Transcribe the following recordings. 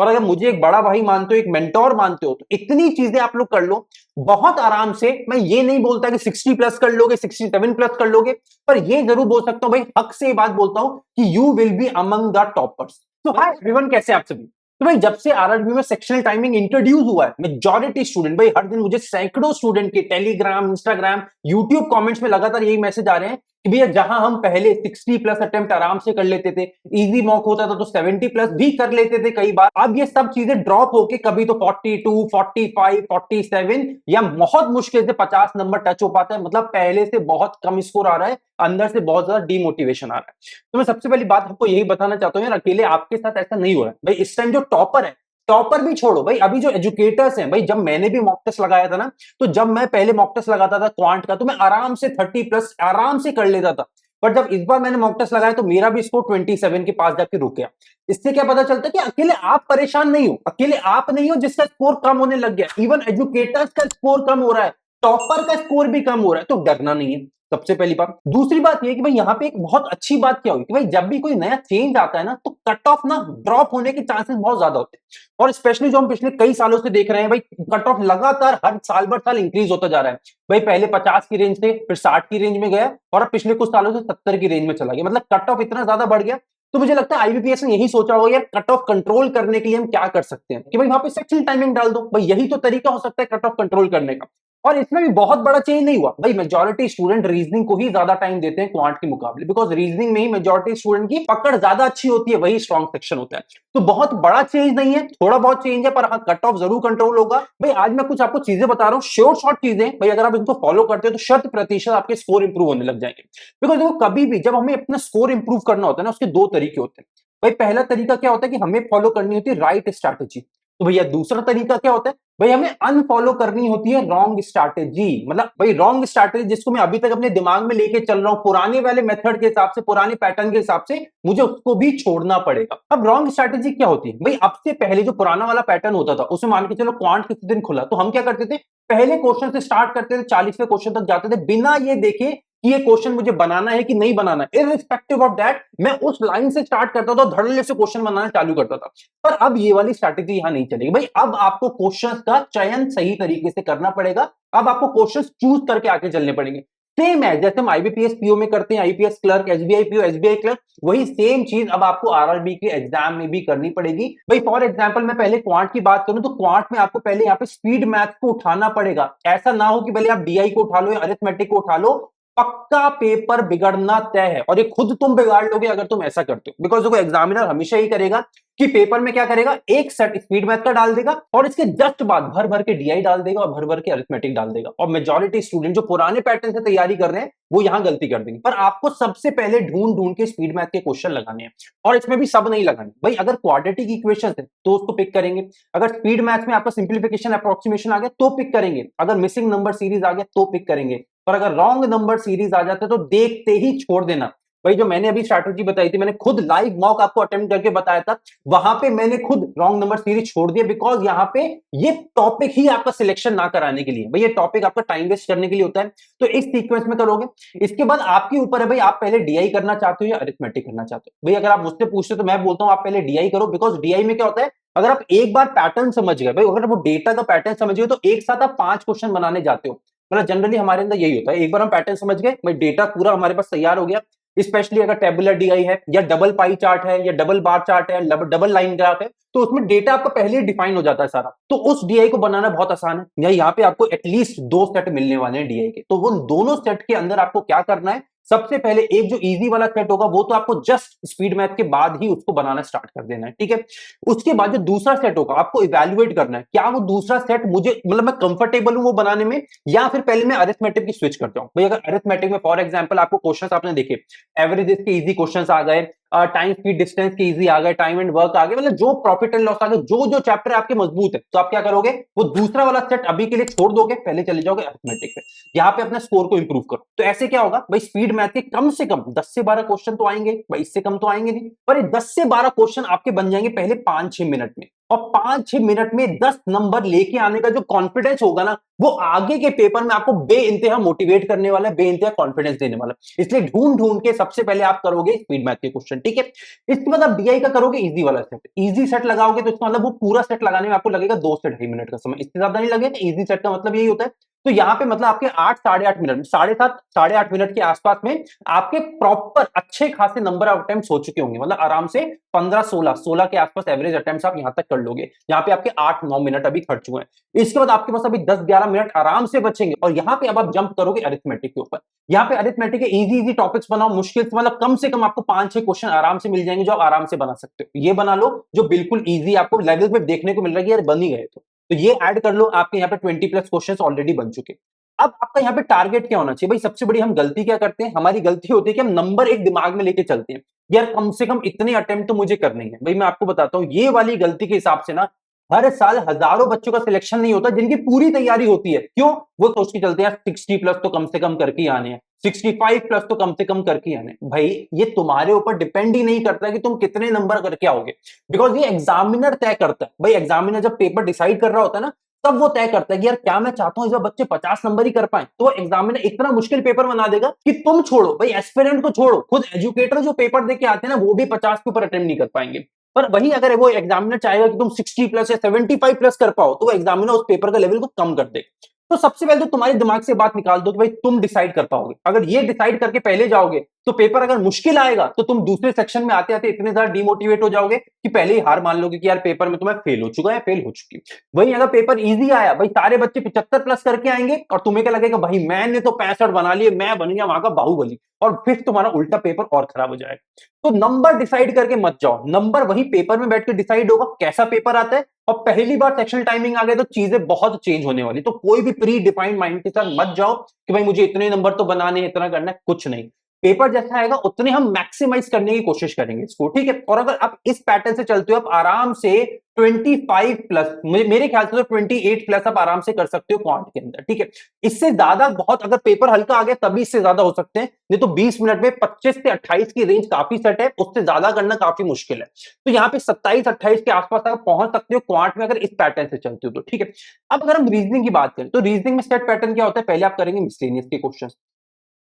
और अगर मुझे एक बड़ा भाई मानते हो, एक मेंटोर मानते हो, तो इतनी चीजें आप लोग कर लो बहुत आराम से। मैं ये नहीं बोलता कि 60 प्लस कर लोगे, 67 प्लस कर लोगे, पर ये जरूर बोल सकता हूं भाई, हक से ये बात बोलता हूं कि you will be among the toppers. तो हाय एवरीवन, कैसे आप सभी? तो भाई जब से आरआरबी में सेक्शनल टाइमिंग इंट्रोड्यूस हुआ है, मेजॉरिटी स्टूडेंट, भाई हर दिन मुझे सैकड़ों स्टूडेंट के टेलीग्राम, इंस्टाग्राम, यूट्यूब कमेंट्स में लगातार यही मैसेज आ रहे हैं कि भैया जहां हम पहले 60 प्लस अटेम्प्ट आराम से कर लेते थे, इजी मॉक होता था तो 70 प्लस भी कर लेते थे कई बार, अब ये सब चीजें ड्रॉप होके कभी तो 42, 45, 47 या बहुत मुश्किल से 50 नंबर टच हो पाता है। मतलब पहले से बहुत कम स्कोर आ रहा है, अंदर से बहुत ज्यादा डिमोटिवेशन आ रहा है। तो मैं सबसे पहली बात आपको यही बताना चाहता हूं यार, अकेले आपके साथ ऐसा नहीं हो रहा है भाई। इस टाइम जो टॉपर है, टॉपर भी छोड़ो भाई, अभी जो एजुकेटर्स हैं भाई, जब मैंने भी मॉक टेस्ट लगाया था ना, तो जब मैं पहले मॉक टेस्ट लगाता था क्वांट का, तो मैं आराम से 30 प्लस आराम से कर लेता था। पर जब इस बार मैंने मॉक टेस्ट लगाया तो मेरा भी स्कोर 27 के पास जाके रुक गया। इससे क्या पता चलता है कि अकेले आप परेशान नहीं हो, अकेले आप नहीं हो जिसका स्कोर कम होने लग गया। इवन एजुकेटर्स का स्कोर कम हो रहा है, टॉपर का स्कोर भी कम हो रहा है, तो डरना नहीं है, सबसे पहली बात। दूसरी बात यह कि भाई यहाँ पे एक बहुत अच्छी बात क्या हुई कि भाई जब भी कोई नया चेंज आता है ना, तो कट ऑफ ना ड्रॉप होने के चांसेस बहुत ज्यादा होते हैं। और स्पेशली जो हम पिछले कई सालों से देख रहे हैं भाई, कट ऑफ लगातार हर साल भर साल इंक्रीज होता जा रहा है। भाई पहले 50 की रेंज से फिर 60 की रेंज में गया, और अब पिछले कुछ सालों से 70 की रेंज में चला गया। मतलब कट ऑफ इतना ज्यादा बढ़ गया। तो मुझे लगता है आईबीपीएस ने यही सोचा होगा यार, कट ऑफ कंट्रोल करने के लिए हम क्या कर सकते हैं कि भाई वहां पे सेक्शन टाइमिंग डाल दो। भाई यही तो तरीका हो सकता है कट ऑफ कंट्रोल करने का। और इसमें भी बहुत बड़ा चेंज नहीं हुआ भाई, मेजॉरिटी स्टूडेंट रीजनिंग को ही ज्यादा टाइम देते हैं क्वांट के मुकाबले, बिकॉज रीजनिंग में ही मेजॉरिटी स्टूडेंट की पकड़ ज्यादा अच्छी होती है, वही स्ट्रॉन्ग सेक्शन होता है। तो बहुत बड़ा चेंज नहीं है, थोड़ा बहुत चेंज है, पर हाँ कट ऑफ जरूर कंट्रोल होगा। भाई आज मैं कुछ आपको चीजें बता रहा हूँ, शॉर्ट चीजें, भाई अगर आप इनको फॉलो करते हो तो 100% आपके स्कोर इंप्रूव होने लग जाएंगे। बिकॉज देखो कभी भी जब हमें अपना स्कोर इंप्रूव करना होता है ना, उसके दो तरीके होते हैं। भाई पहला तरीका क्या होता है कि हमें फॉलो करनी होती है राइट स्ट्रैटेजी। तो भैया दूसरा तरीका क्या होता है, भाई हमें अनफॉलो करनी होती है रॉन्ग स्ट्रैटेजी। मतलब भाई रॉन्ग स्ट्रैटेजी जिसको मैं अभी तक अपने दिमाग में लेके चल रहा हूं, पुराने वाले मेथड के हिसाब से, पुराने पैटर्न के हिसाब से, मुझे उसको भी छोड़ना पड़ेगा। अब रॉन्ग स्ट्रैटेजी क्या होती है भाई, अब से पहले जो पुराना वाला पैटर्न होता था, उसमें मान के चलो क्वांट किसी दिन खुला, तो हम क्या करते थे, पहले क्वेश्चन से स्टार्ट करते थे, 40वें क्वेश्चन तक जाते थे, बिना ये देखे कि ये क्वेश्चन मुझे बनाना है कि नहीं बनाना है। इररिस्पेक्टिव ऑफ दैट मैं उस लाइन से स्टार्ट करता था, धड़ल्ले से क्वेश्चन बनाना चालू करता था। पर अब ये वाली स्ट्रैटेजी यहां नहीं चलेगी भाई। अब आपको क्वेश्चंस का चयन सही तरीके से करना पड़ेगा। अब आपको क्वेश्चंस चूज करके आगे चलने पड़ेंगे। सेम है जैसे हम आईबीपीएस पीओ में करते हैं, IPS clerk, SBI PO, SBI clerk, वही सेम चीज अब आपको आरआरबी के एग्जाम में भी करनी पड़ेगी। भाई फॉर एग्जांपल मैं पहले क्वांट की बात करूं, तो क्वांट में आपको पहले यहाँ पे स्पीड मैथ को उठाना पड़ेगा। ऐसा ना हो कि पहले आप डीआई को उठा लो या अरिथमेटिक को उठा लो, पक्का पेपर बिगड़ना तय है। और ये खुद तुम बिगाड़ लोगे अगर तुम ऐसा करते हो, बिकॉज देखो एग्जामिनर हमेशा ही करेगा कि पेपर में क्या करेगा, एक सेट स्पीड मैथ का डाल देगा और इसके जस्ट बाद भर भर के डीआई डाल देगा और भर भर के अरिथमेटिक डाल देगा। और मेजॉरिटी स्टूडेंट जो पुराने पैटर्न से तैयारी कर रहे हैं वो यहां गलती कर देंगे। पर आपको सबसे पहले ढूंढ ढूंढ के स्पीड मैथ के क्वेश्चन लगाने हैं, और इसमें भी सब नहीं लगाने भाई। अगर क्वाड्रेटिक इक्वेशन है तो उसको पिक करेंगे, अगर स्पीड मैथ में आपका सिंप्लीफिकेशन अप्रोक्सीमेशन आ गया तो पिक करेंगे, अगर मिसिंग नंबर सीरीज आ गया तो पिक करेंगे। पर अगर रॉन्ग नंबर सीरीज आ जाते तो देखते ही छोड़ देना। भाई जो मैंने अभी स्ट्रैटेजी बताई थी, मैंने खुद लाइव मॉक आपको अटेम्प्ट करके बताया था, वहां पे मैंने खुद रॉन्ग नंबर सीरीज छोड़ दिया, बिकॉज यहां पे ये टॉपिक ही आपका सिलेक्शन ना कराने के लिए, भाई ये टॉपिक आपका टाइम वेस्ट करने के लिए होता है। तो इस सीक्वेंस में करोगे। इसके बाद आपके ऊपर है भाई, आप पहले डीआई करना चाहते हो या अरिथमेटिक करना चाहते हो। भाई अगर आप मुझसे पूछते हो तो मैं बोलता हूं आप पहले डीआई करो, बिकॉज डीआई में क्या होता है, अगर आप एक बार पैटर्न समझ गए भाई, अगर वो डेटा का पैटर्न समझ गए, तो एक साथ आप 5 क्वेश्चन बनाने जाते हो। मतलब जनरली हमारे अंदर यही होता है, एक बार हम पैटर्न समझ गए भाई, डेटा पूरा हमारे पास तैयार हो गया। स्पेशली अगर टेबुलर डीआई है या डबल पाई चार्ट है या डबल बार चार्ट है, डबल लाइन ग्राफ है, तो उसमें डेटा आपका पहले ही डिफाइन हो जाता है सारा। तो उस डीआई को बनाना बहुत आसान है। या यहाँ पे आपको एटलीस्ट 2 सेट मिलने वाले हैं डीआई के, तो वो दोनों सेट के अंदर आपको क्या करना है, सबसे पहले एक जो इजी वाला सेट होगा वो तो आपको जस्ट स्पीड मैथ के बाद ही उसको बनाना स्टार्ट कर देना है, ठीक है। उसके बाद जो दूसरा सेट होगा आपको इवैल्यूएट करना है, क्या वो दूसरा सेट मुझे मतलब मैं कंफर्टेबल हूं वो बनाने में, या फिर पहले मैं अरिथमेटिक की स्विच करता हूं। भाई अगर अरिथमेटिक में फॉर एग्जांपल आपको क्वेश्चंस आपने देखे, एवरेजेस के इजी क्वेश्चंस आ गए, टाइम स्पीड डिस्टेंस के इजी आ गए, टाइम एंड वर्क आ गए, मतलब जो प्रॉफिट एंड लॉस आ गए, जो जो चैप्टर आपके मजबूत है, तो आप क्या करोगे, वो दूसरा वाला सेट अभी के लिए छोड़ दोगे, पहले चले जाओगे अरिथमेटिक पे। यहां पे अपने स्कोर को इंप्रूव करो। तो ऐसे क्या होगा भाई, स्पीड मैथ के कम से कम 10 से 12 क्वेश्चन तो आएंगे भाई, इससे कम तो आएंगे नहीं, पर ये 10 से 12 क्वेश्चन आपके बन जाएंगे पहले 5-6 मिनट में। और 5-6 मिनट में 10 नंबर लेके आने का जो कॉन्फिडेंस होगा ना, वो आगे के पेपर में आपको बेइंतहा मोटिवेट करने वाला है, बेइंतहा कॉन्फिडेंस देने वाला है। इसलिए ढूंढ ढूंढ के सबसे पहले आप करोगे स्पीड मैथ के क्वेश्चन, ठीक है। इसके बाद आप डीआई का करोगे इजी वाला सेट। इजी सेट लगाओगे तो इसका मतलब वो पूरा सेट लगाने में आपको लगेगा 2 से 2.5 मिनट का समय, इससे ज्यादा नहीं लगेगा। इजी सेट का मतलब यही होता है। तो यहाँ पे मतलब आपके 8 साढ़े 8 मिनट, 7.5 साढ़े 8 मिनट के आसपास में आपके प्रॉपर अच्छे खासे नंबर ऑफ अटेम्प्ट्स हो चुके होंगे। मतलब आराम से 15-16 के आसपास एवरेज अटेम्प्ट्स आप यहां तक कर लोगे। यहाँ पे आपके 8-9 मिनट अभी खर्च हुए हैं। इसके बाद आपके पास अभी 10-11 मिनट आराम से बचेंगे और यहाँ पे अब आप जंप करोगे अरिथमेटिक के ऊपर। यहाँ पे अरिथमेटिक के इजी टॉपिक्स बनाओ, मुश्किल से मतलब कम से कम आपको 5-6 क्वेश्चन आराम से मिल जाएंगे जो आप आराम से बना सकते हो। ये बना लो जो बिल्कुल ईजी आपको लेवल पे देखने को मिल रहा है कि यार बन ही गए। तो ये ऐड कर लो, आपके यहाँ पे 20+ क्वेश्चन ऑलरेडी बन चुके। अब आपका यहाँ पे टारगेट क्या होना चाहिए भाई? सबसे बड़ी हम गलती क्या करते हैं, हमारी गलती होती है कि हम नंबर एक दिमाग में लेके चलते हैं, यार कम से कम इतने अटेम्प्ट तो मुझे करने हैं। भाई मैं आपको बताता हूँ, ये वाली गलती के हिसाब से ना हर साल हजारों बच्चों का सिलेक्शन नहीं होता जिनकी पूरी तैयारी होती है। क्यों? वो सोच के चलते हैं 60+ तो कम से कम करके आने हैं, 65+ तो कम से कम करके आने। भाई ये तुम्हारे ऊपर डिपेंड ही नहीं करता कि तुम कितने नंबर करके आओगे, बिकॉज ये एग्जामिनर तय करता है। भाई एग्जामिनर जब पेपर डिसाइड कर रहा होता है ना, तब वो तय करता है कि यार क्या मैं चाहता हूं इस बार बच्चे 50 नंबर ही कर पाए। तो एग्जामिनर इतना मुश्किल पेपर बना देगा कि तुम छोड़ो भाई, एस्पिरेंट को छोड़ो, खुद एजुकेटर जो पेपर देके आते हैं ना, वो भी 50 के ऊपर अटेम्प्ट नहीं कर पाएंगे। पर वही अगर वो एग्जामिनर चाहेगा कि तुम 60+ या 75+ कर पाओ, तो वो एग्जामिनर उस पेपर का लेवल को कम कर दे। तो सबसे पहले तो तुम्हारे दिमाग से बात निकाल दो कि भाई तुम डिसाइड कर पाओगे। अगर ये डिसाइड करके पहले जाओगे तो पेपर अगर मुश्किल आएगा तो तुम दूसरे सेक्शन में आते आते इतने ज्यादा डिमोटिवेट हो जाओगे कि पहले ही हार मान लोगे कि यार पेपर में तुम्हें फेल हो चुका है, फेल हो चुकी। वही अगर पेपर इजी आया, भाई सारे बच्चे 75+ करके आएंगे और तुम्हें क्या लगेगा, भाई मैंने तो 65 बना लिए, मैं बन गया वहां का बाहुबली, और फिर तुम्हारा उल्टा पेपर और खराब हो जाएगा। तो नंबर डिसाइड करके मत जाओ, नंबर वही पेपर में बैठ के डिसाइड होगा कैसा पेपर आता है। और पहली बार सेक्शन टाइमिंग आ गए तो चीजें बहुत चेंज होने वाली। तो कोई भी प्री डिफाइंड माइंड के साथ मत जाओ कि भाई मुझे इतने नंबर तो बनाने, इतना करना है, कुछ नहीं। पेपर जैसा आएगा उतने हम मैक्सिमाइज करने की कोशिश करेंगे इसको, ठीक है। और अगर आप इस पैटर्न से चलते हो, आप आराम से 25+, मेरे ख्याल से तो 28+ आप आराम से कर सकते हो क्वांट के अंदर, ठीक है। इससे ज्यादा बहुत, अगर पेपर हल्का आ गया तभी इससे ज्यादा हो सकते हैं, नहीं तो 20 मिनट में 25 से 28 की रेंज काफी सेट है, उससे ज्यादा करना काफी मुश्किल है। तो यहाँ पे 27-28 के आसपास आप पहुंच सकते हो क्वांट में, अगर इस पैटर्न से चलते हो तो, ठीक है। अब अगर हम रीजनिंग की बात करें तो रीजनिंग में सेट पैटर्न क्या होता है, पहले आप करेंगे मिसलेनियस के क्वेश्चन।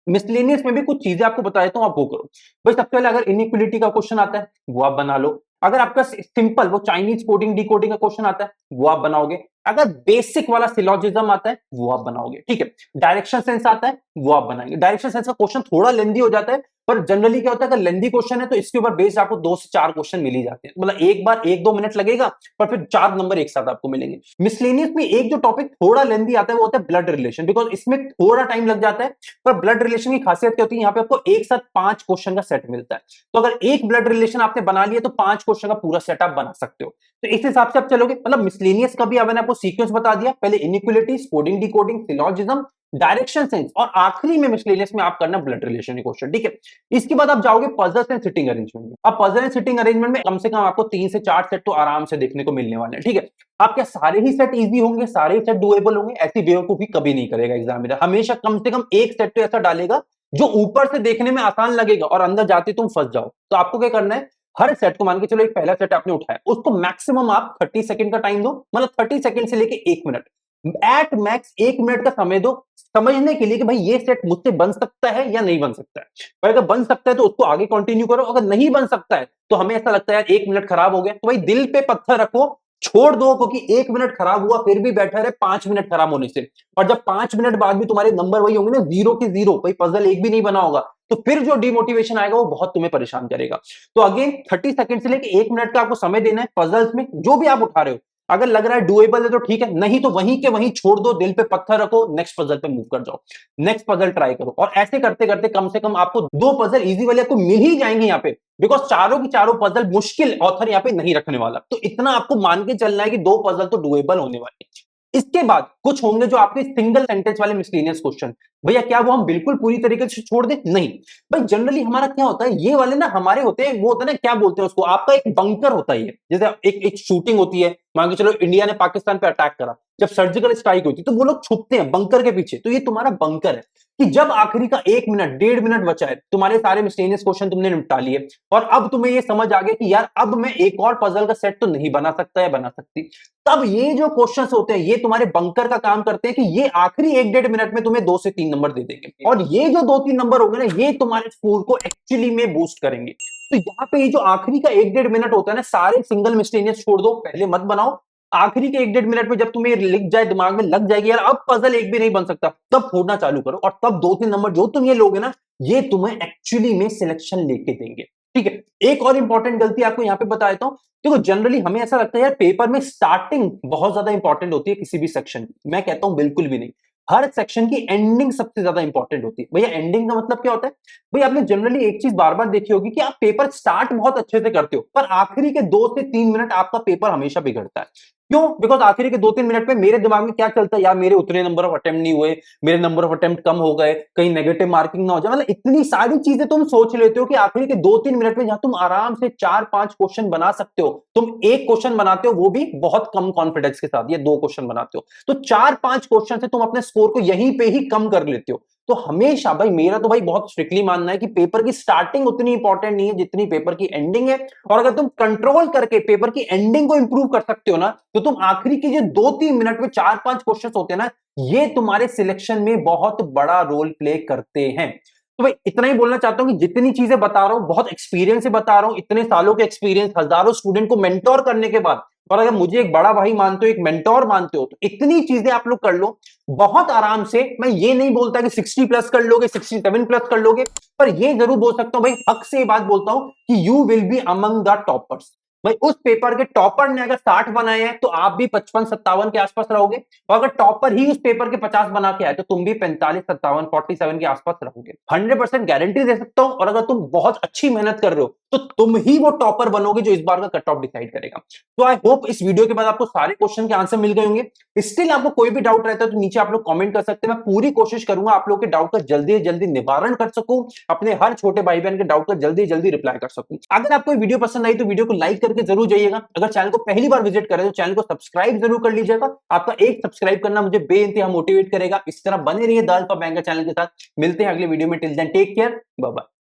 मिसलेनियस में भी कुछ चीजें आपको बता देता हूं, आप वो करो। भाई सबसे पहले अगर इनइक्वालिटी का क्वेश्चन आता है वो आप बना लो। अगर आपका सिंपल वो चाइनीज कोडिंग डिकोडिंग का क्वेश्चन आता है वो आप बनाओगे। अगर बेसिक वाला सिलोजिज्म आता है वो आप बनाओगे, ठीक है। डायरेक्शन सेंस आता है वो आप बनाएंगे। डायरेक्शन सेंस का क्वेश्चन थोड़ा लेंदी हो जाता है, पर जनरली क्या होता है, अगर लेंदी क्वेश्चन है तो इसके ऊपर बेस्ड आपको 2 से 4 क्वेश्चन मिल ही जाते हैं। मतलब एक बार 1-2 मिनट लगेगा, पर फिर 4 नंबर एक साथ आपको मिलेंगे। मिसलेनियस में एक जो टॉपिक थोड़ा लेंदी आता है वो होता है ब्लड रिलेशन, बिकॉज इसमें थोड़ा टाइम लग जाता है। पर ब्लड रिलेशन की खासियत क्या होती है, यहाँ पे आपको एक साथ 5 क्वेश्चन का सेट मिलता है। तो अगर एक ब्लड रिलेशन आपने बना लिया तो 5 क्वेश्चन का पूरा सेट आप बना सकते हो। तो इस हिसाब से आप चलोगे। मतलब मिसलेनियस का भी मैंने आपको सीक्वेंस बता दिया, पहले inequalities, coding decoding, syllogism, direction sense, और आखिरी में मिसलेनियस में आप करना ब्लड रिलेशन क्वेश्चन, ठीक है। इसके बाद आप जाओगे पजल्स एंड सिटिंग अरेंजमेंट में। अब पजल एंड सिटिंग अरेंजमेंट में कम से कम आपको 3 से 4 सेट तो आराम से देखने को मिलने वाले हैं, ठीक है। आप क्या सारे ही सेट इजी होंगे, सारे ही सेट डुएबल होंगे? ऐसी बेवकूफी कभी नहीं करेगा एग्जामिनर। हमेशा कम से कम एक सेट तो ऐसा डालेगा जो ऊपर से देखने में आसान लगेगा और अंदर जाते तुम फंस जाओ। तो आपको क्या करना है, हर सेट को मान के चलो, एक पहला सेट आपने उठाया, उसको मैक्सिमम आप 30 सेकंड का टाइम दो। मतलब 30 सेकंड से लेके 1 मिनट, एट मैक्स 1 मिनट का समय दो समझने के लिए कि भाई ये सेट मुझसे बन सकता है या नहीं बन सकता है। भाई अगर बन सकता है तो उसको आगे कंटिन्यू करो, अगर नहीं बन सकता है तो हमें ऐसा लगता है यार 1 मिनट खराब हो गया, तो भाई दिल पे पत्थर रखो, छोड़ दो, क्योंकि 1 मिनट खराब हुआ फिर भी बेटर है 5 मिनट खराब होने से। और जब 5 मिनट बाद भी तुम्हारे नंबर वही होंगे ना, 0 के 0, भाई पजल एक भी नहीं बना होगा, तो फिर जो डिमोटिवेशन आएगा वो बहुत तुम्हें परेशान करेगा। तो अगेन 30 सेकंड से लेके 1 मिनट का आपको समय देना है पजल्स में, जो भी आप उठा रहे हो। अगर लग रहा है डुएबल है तो ठीक है, नहीं तो वहीं के वहीं छोड़ दो, दिल पे पत्थर रखो, नेक्स्ट पजल पे मूव कर जाओ, नेक्स्ट पजल ट्राई करो। और ऐसे करते करते कम से कम आपको 2 पजल इजी वाले आपको मिल ही जाएंगे यहाँ पे, बिकॉज चारों की चारों पजल मुश्किल ऑथर यहाँ पे नहीं रखने वाला। तो इतना आपको मान के चलना है कि 2 पजल तो डुएबल होने वाले। इसके बाद कुछ होंगे जो आपके सिंगल सेंटेंस वाले मिसलेनियस क्वेश्चन, भैया क्या वो हम बिल्कुल पूरी तरीके से छोड़ दें? नहीं भाई, जनरली हमारा क्या होता है, ये वाले ना हमारे होते हैं, वो होता है ना, क्या बोलते हैं उसको, आपका एक बंकर होता है। ये जैसे एक शूटिंग होती है, मान के चलो इंडिया ने पाकिस्तान पे अटैक करा, जब सर्जिकल स्ट्राइक होती है तो वो लोग छुपते हैं बंकर के पीछे, तो ये तुम्हारा बंकर है कि जब आखिरी का 1 मिनट 1.5 मिनट बचा है, तुम्हारे सारे मिसलेनियस क्वेश्चन तुमने निपटा लिए और अब तुम्हें ये समझ आ गया कि यार अब मैं एक और पजल का सेट तो नहीं बना सकता या बना सकती, तब ये जो क्वेश्चंस होते हैं ये तुम्हारे बंकर का काम करते हैं कि ये आखिरी 1-1.5 मिनट में तुम्हें 2 से 3 नंबर दे देंगे, और ये जो 2-3 नंबर होंगे ना, ये तुम्हारे स्कोर को एक्चुअली में बूस्ट करेंगे। तो यहाँ पे ये जो आखिरी का 1-1.5 मिनट होता है ना, सारे सिंगल मिसलेनियस छोड़ दो, पहले मत बनाओ। आखिरी के 1-1.5 मिनट में जब तुम्हें लिख जाए, दिमाग में लग जाएगी यार अब पजल एक भी नहीं बन सकता, तब फोड़ना चालू करो, और तब 2-3 नंबर जो तुम ये लोगे ना, ये तुम्हें एक्चुअली में सिलेक्शन लेके देंगे। ठीक है, एक और इंपॉर्टेंट गलती आपको यहाँ पे बता देता हूं। देखो जनरली हमें ऐसा लगता है यार पेपर में स्टार्टिंग बहुत ज्यादा इंपॉर्टेंट होती है किसी भी सेक्शन की, मैं कहता हूं बिल्कुल भी नहीं। हर सेक्शन की एंडिंग सबसे ज्यादा इंपॉर्टेंट होती है। भैया एंडिंग का मतलब क्या होता है? भैया आपने जनरली एक चीज बार बार देखी होगी कि आप पेपर स्टार्ट बहुत अच्छे से करते हो, पर आखिरी के 2 से 3 मिनट आपका पेपर हमेशा बिगड़ता है। क्यों? बिकॉज आखिरी के 2-3 मिनट में मेरे दिमाग में क्या चलता है, यार मेरे उतने नंबर ऑफ अटेम्प्ट नहीं हुए, मेरे नंबर ऑफ अटेम्प्ट कम हो गए, कहीं नेगेटिव मार्किंग ना हो जाए, मतलब इतनी सारी चीजें तुम सोच लेते हो कि आखिरी के 2-3 मिनट में जहां तुम आराम से 4-5 क्वेश्चन बना सकते हो, तुम एक क्वेश्चन बनाते हो, वो भी बहुत कम कॉन्फिडेंस के साथ, ये 2 क्वेश्चन बनाते हो, तो 4-5 क्वेश्चन से तुम अपने स्कोर को यहीं पे ही कम कर लेते हो। तो हमेशा भाई, मेरा तो भाई बहुत स्ट्रिक्टली मानना है कि पेपर की स्टार्टिंग उतनी इंपॉर्टेंट नहीं है जितनी पेपर की एंडिंग है, और अगर तुम कंट्रोल करके पेपर की एंडिंग को इंप्रूव कर सकते हो ना, तो तुम आखिरी के जो 2-3 मिनट में 4-5 क्वेश्चन होते हैं ना, ये तुम्हारे सिलेक्शन में बहुत बड़ा रोल प्ले करते हैं। तो भाई इतना ही बोलना चाहता हूं कि जितनी चीजें बता रहा हूं बहुत एक्सपीरियंस से बता रहा हूं, इतने सालों के एक्सपीरियंस, हजारों स्टूडेंट को मेंटोर करने के बाद, और अगर मुझे एक बड़ा भाई मानते हो, एक मेंटोर मानते हो, तो इतनी चीजें आप लोग कर लो बहुत आराम से। मैं ये नहीं बोलता कि 60 प्लस कर लोगे, 67 प्लस कर लोगे, पर ये जरूर बोल सकता हूं भाई, हक से ये बात बोलता हूं कि you will be among the toppers. भाई उस पेपर के टॉपर ने अगर 60 बनाए हैं तो आप भी 55-57 के आसपास रहोगे, और अगर टॉपर ही उस पेपर के 50 बना के आए तो तुम भी 45-57 47 के आसपास रहोगे, 100% गारंटी दे सकता हूं। और अगर तुम बहुत अच्छी मेहनत कर रहे हो तो तुम ही वो टॉपर बनोगे जो इस बार का कट ऑफ डिसाइड करेगा। तो आई होप इस वीडियो के बाद आपको सारे क्वेश्चन के आंसर मिल गए होंगे। स्टिल आपको कोई भी डाउट रहता है तो नीचे आप लोग कमेंट कर सकते हैं, मैं पूरी कोशिश करूंगा आप लोग के डाउट का जल्दी से जल्दी निवारण कर सकूं, अपने हर छोटे भाई बहन के डाउट का जल्दी जल्दी रिप्लाई कर सकूं। अगर आपको वीडियो पसंद आई तो वीडियो को लाइक करके जरूर जाइएगा, अगर चैनल को पहली बार विजिट करें तो चैनल को सब्सक्राइब जरूर कर लीजिएगा। आपका एक सब्सक्राइब करना मुझे बेइंतहा मोटिवेट करेगा। इस तरह बने रहिए द अल्फा बैंकर चैनल के साथ। मिलते हैं अगले वीडियो में, till then take care, bye bye.